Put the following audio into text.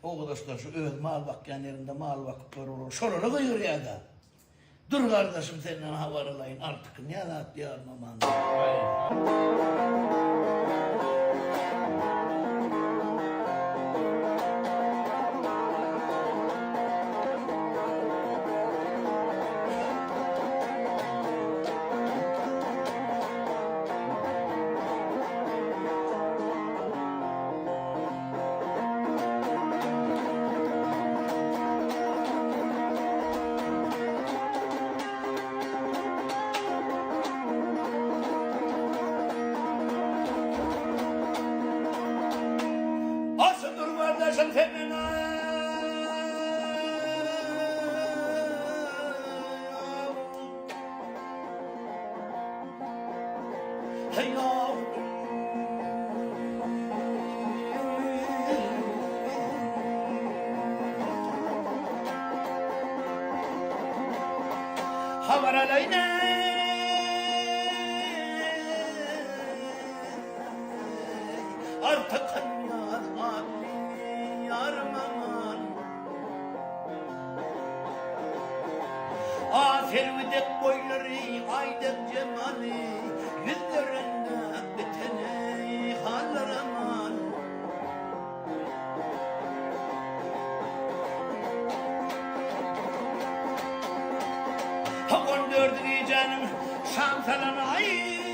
o arkadaşlar şu öz mal bakyan yerinde mal vakıfları olur. Şuralı koyuyor ya da. Dur kardeşim seninle havaralayın artık. Ne rahat yarın aman. Kardeşim senin hey yavrum havaralayna artık Servidek boyları, aydın cemali, yüzlerinde bitene haller aman. Ha 14 canım şamsalan ay.